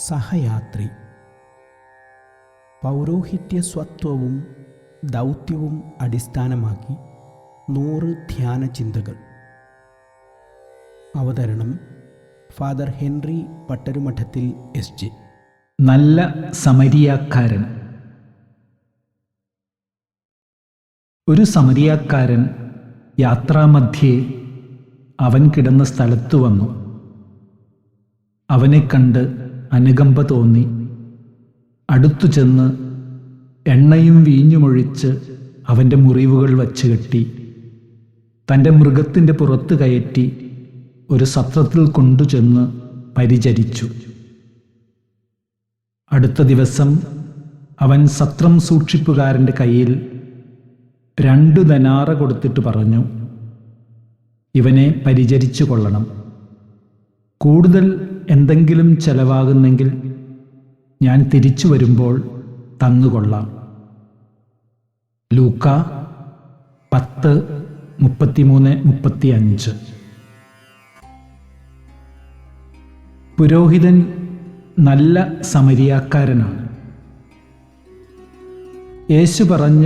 സഹയാത്രി. പൗരോഹിത്യസ്വത്വവും ദൗത്യവും അടിസ്ഥാനമാക്കി 100 ധ്യാന ചിന്തകൾ. അവതരണം ഫാദർ ഹെൻറി പട്ടരുമഠത്തിൽ SJ. നല്ല സമരിയാക്കാരൻ. ഒരു സമരിയാക്കാരൻ യാത്രാമധ്യേ അവൻ കിടന്ന സ്ഥലത്തു വന്നു. അവനെ കണ്ട് അനുകമ്പ തോന്നി. അടുത്തു ചെന്ന് എണ്ണയും വീഞ്ഞുമൊഴിച്ച് അവൻ്റെ മുറിവുകൾ വച്ച് കെട്ടി തൻ്റെ മൃഗത്തിൻ്റെ പുറത്ത് കയറ്റി ഒരു സത്രത്തിൽ കൊണ്ടുചെന്ന് പരിചരിച്ചു. അടുത്ത ദിവസം അവൻ സത്രം സൂക്ഷിപ്പുകാരൻ്റെ കയ്യിൽ 2 ദനാറ കൊടുത്തിട്ട് പറഞ്ഞു, ഇവനെ പരിചരിച്ചു കൊള്ളണം. കൂടുതൽ എന്തെങ്കിലും ചെലവാകുന്നെങ്കിൽ ഞാൻ തിരിച്ചു വരുമ്പോൾ തന്നുകൊള്ളാം. ലൂക്ക 10:33-35. പുരോഹിതൻ നല്ല സമരിയാക്കാരനാണ്. യേശു പറഞ്ഞ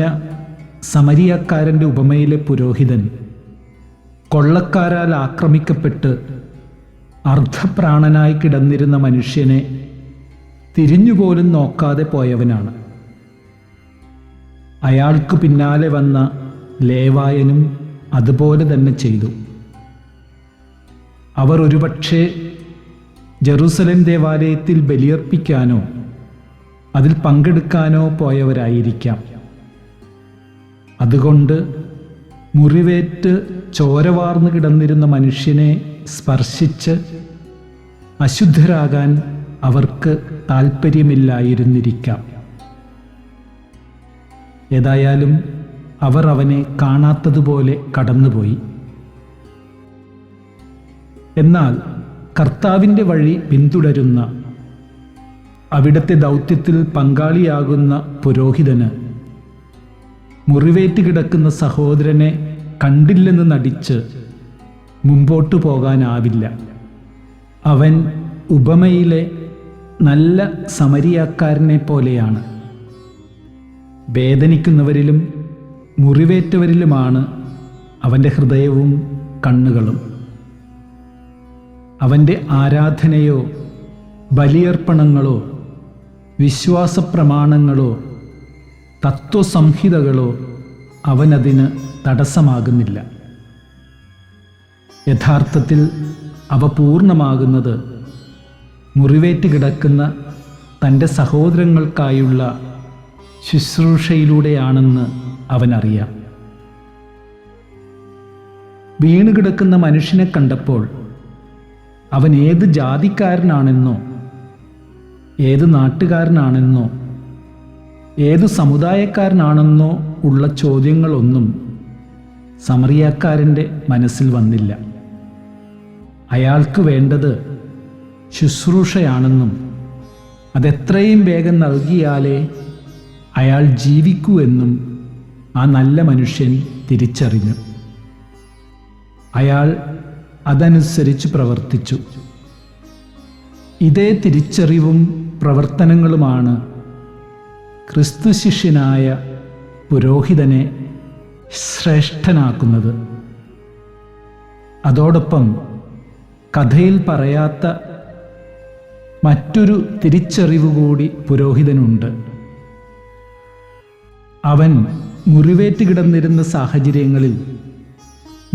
സമരിയാക്കാരൻ്റെ ഉപമയിലെ പുരോഹിതൻ കൊള്ളക്കാരാൽ ആക്രമിക്കപ്പെട്ട് അർദ്ധപ്രാണനായി കിടന്നിരുന്ന മനുഷ്യനെ തിരിഞ്ഞുപോലും നോക്കാതെ പോയവനാണ്. അയാൾക്ക് പിന്നാലെ വന്ന ലേവായനും അതുപോലെ തന്നെ ചെയ്തു. അവർ ഒരുപക്ഷെ ജെറുസലേം ദേവാലയത്തിൽ ബലിയർപ്പിക്കാനോ അതിൽ പങ്കെടുക്കാനോ പോയവരായിരിക്കാം. അതുകൊണ്ട് മുറിവേറ്റ് ചോരവാർന്നു കിടന്നിരുന്ന മനുഷ്യനെ സ്പർശിച്ച് അശുദ്ധരാകാൻ അവർക്ക് താൽപ്പര്യമില്ലായിരുന്നിരിക്കാം. ഏതായാലും അവർ അവനെ കാണാത്തതുപോലെ കടന്നുപോയി. എന്നാൽ കർത്താവിൻ്റെ വഴി പിന്തുടരുന്ന, അവിടുത്തെ ദൗത്യത്തിൽ പങ്കാളിയാകുന്ന പുരോഹിതന് മുറിവേറ്റ് കിടക്കുന്ന സഹോദരനെ കണ്ടില്ലെന്ന് നടിച്ച് മുമ്പോട്ടു പോകാനാവില്ല. അവൻ ഉപമയിലെ നല്ല സമരിയാക്കാരനെ പോലെയാണ്. വേദനിക്കുന്നവരിലും മുറിവേറ്റവരിലുമാണ് അവൻ്റെ ഹൃദയവും കണ്ണുകളും. അവൻ്റെ ആരാധനയോ ബലിയർപ്പണങ്ങളോ വിശ്വാസപ്രമാണങ്ങളോ തത്വസംഹിതകളോ അവനതിന് തടസ്സമാകുന്നില്ല. യഥാർത്ഥത്തിൽ അവ പൂർണ്ണമാകുന്നത് മുറിവേറ്റ് കിടക്കുന്ന തൻ്റെ സഹോദരങ്ങൾക്കായുള്ള ശുശ്രൂഷയിലൂടെയാണെന്ന് അവനറിയാം. വീണുകിടക്കുന്ന മനുഷ്യനെ കണ്ടപ്പോൾ അവൻ ഏത് ജാതിക്കാരനാണെന്നോ ഏത് നാട്ടുകാരനാണെന്നോ ഏതു സമുദായക്കാരനാണെന്നോ ഉള്ള ചോദ്യങ്ങളൊന്നും സമറിയാക്കാരൻ്റെ മനസ്സിൽ വന്നില്ല. അയാൾക്ക് വേണ്ടത് ശുശ്രൂഷയാണെന്നും അതെത്രയും വേഗം നൽകിയാലേ അയാൾ ജീവിക്കൂ എന്നും ആ നല്ല മനുഷ്യൻ തിരിച്ചറിഞ്ഞു. അയാൾ അതനുസരിച്ച് പ്രവർത്തിച്ചു. ഇതേ തിരിച്ചറിവും പ്രവർത്തനങ്ങളുമാണ് ക്രിസ്തു ശിഷ്യനായ പുരോഹിതനെ ശ്രേഷ്ഠനാക്കുന്നത്. അതോടൊപ്പം കഥയിൽ പറയാത്ത മറ്റൊരു തിരിച്ചറിവ് കൂടി പുരോഹിതനുണ്ട്. അവൻ മുറിവേറ്റ് കിടന്നിരുന്ന സാഹചര്യങ്ങളിൽ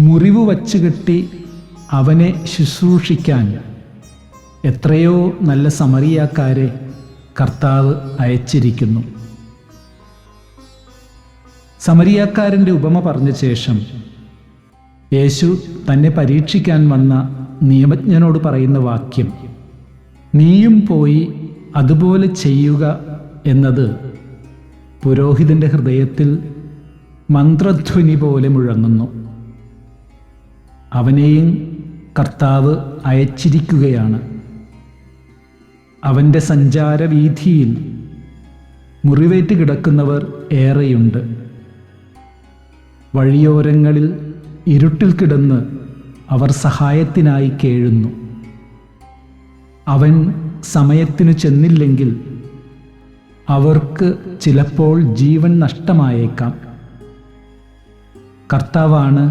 മുറിവ് വച്ചുകെട്ടി അവനെ ശുശ്രൂഷിക്കാൻ എത്രയോ നല്ല സമറിയാക്കാരെ കർത്താവ് അയച്ചിരിക്കുന്നു. സമരിയാക്കാരൻ്റെ ഉപമ പറഞ്ഞ ശേഷം യേശു തന്നെ പരീക്ഷിക്കാൻ വന്ന നിയമജ്ഞനോട് പറയുന്ന വാക്യം, നീയും പോയി അതുപോലെ ചെയ്യുക എന്നത് പുരോഹിതൻ്റെ ഹൃദയത്തിൽ മന്ത്രധ്വനി പോലെ മുഴങ്ങുന്നു. അവനെയും കർത്താവ് അയച്ചിരിക്കുകയാണ്. അവൻ്റെ സഞ്ചാരവീഥിയിൽ മുറിവേറ്റ് കിടക്കുന്നവർ ഏറെയുണ്ട്. വഴിയോരങ്ങളിൽ ഇരുട്ടിൽ കിടന്ന് അവർ സഹായത്തിനായി കേഴുന്നു. അവൻ സമയത്തിനു ചെന്നില്ലെങ്കിൽ അവർക്ക് ചിലപ്പോൾ ജീവൻ നഷ്ടമായേക്കാം. കർത്താവാണ്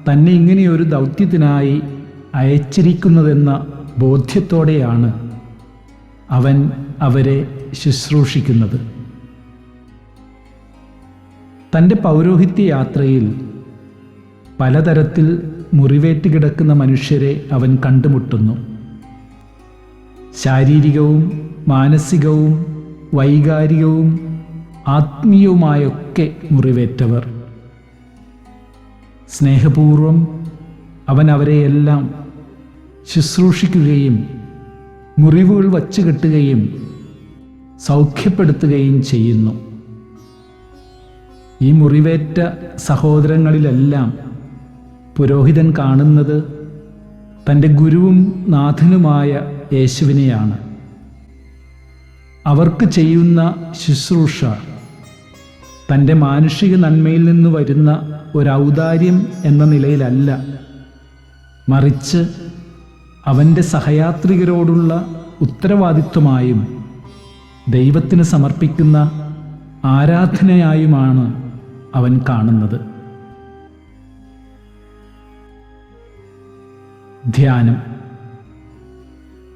തന്നെ ഇങ്ങനെയൊരു ദൗത്യത്തിനായി അയച്ചിരിക്കുന്നതെന്ന ബോധ്യത്തോടെയാണ് അവൻ അവരെ ശുശ്രൂഷിക്കുന്നത്. തൻ്റെ പൗരോഹിത്യ യാത്രയിൽ പലതരത്തിൽ മുറിവേറ്റ് കിടക്കുന്ന മനുഷ്യരെ അവൻ കണ്ടുമുട്ടുന്നു. ശാരീരികവും മാനസികവും വൈകാരികവും ആത്മീയവുമായൊക്കെ മുറിവേറ്റവർ. സ്നേഹപൂർവം അവൻ അവരെയെല്ലാം ശുശ്രൂഷിക്കുകയും മുറിവുകൾ വച്ചുകെട്ടുകയും സൗഖ്യപ്പെടുത്തുകയും ചെയ്യുന്നു. ഈ മുറിവേറ്റ സഹോദരങ്ങളിലെല്ലാം പുരോഹിതൻ കാണുന്നത് തൻ്റെ ഗുരുവും നാഥനുമായ യേശുവിനെയാണ്. അവർക്ക് ചെയ്യുന്ന ശുശ്രൂഷ തൻ്റെ മാനുഷിക നന്മയിൽ നിന്ന് വരുന്ന ഒരൗദാര്യം എന്ന നിലയിലല്ല, മറിച്ച് അവൻ്റെ സഹയാത്രികരോടുള്ള ഉത്തരവാദിത്വമായും ദൈവത്തിന് സമർപ്പിക്കുന്ന ആരാധനയായുമാണ് അവൻ കാണുന്നത്. ധ്യാനം.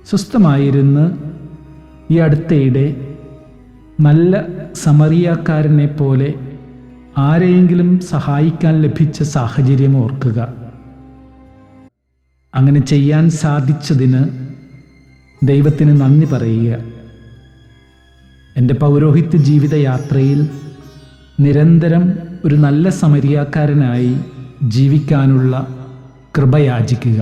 സ്വസ്ഥമായിരുന്ന് ഈ അടുത്തയിടെ നല്ല സമറിയാക്കാരനെ പോലെ ആരെയെങ്കിലും സഹായിക്കാൻ ലഭിച്ച സാഹചര്യം ഓർക്കുക. അങ്ങനെ ചെയ്യാൻ സാധിച്ചതിന് ദൈവത്തിന് നന്ദി പറയുക. എൻ്റെ പൗരോഹിത്യ ജീവിതയാത്രയിൽ നിരന്തരം ഒരു നല്ല സമരിയാക്കാരനായി ജീവിക്കാനുള്ള കൃപ യാചിക്കുക.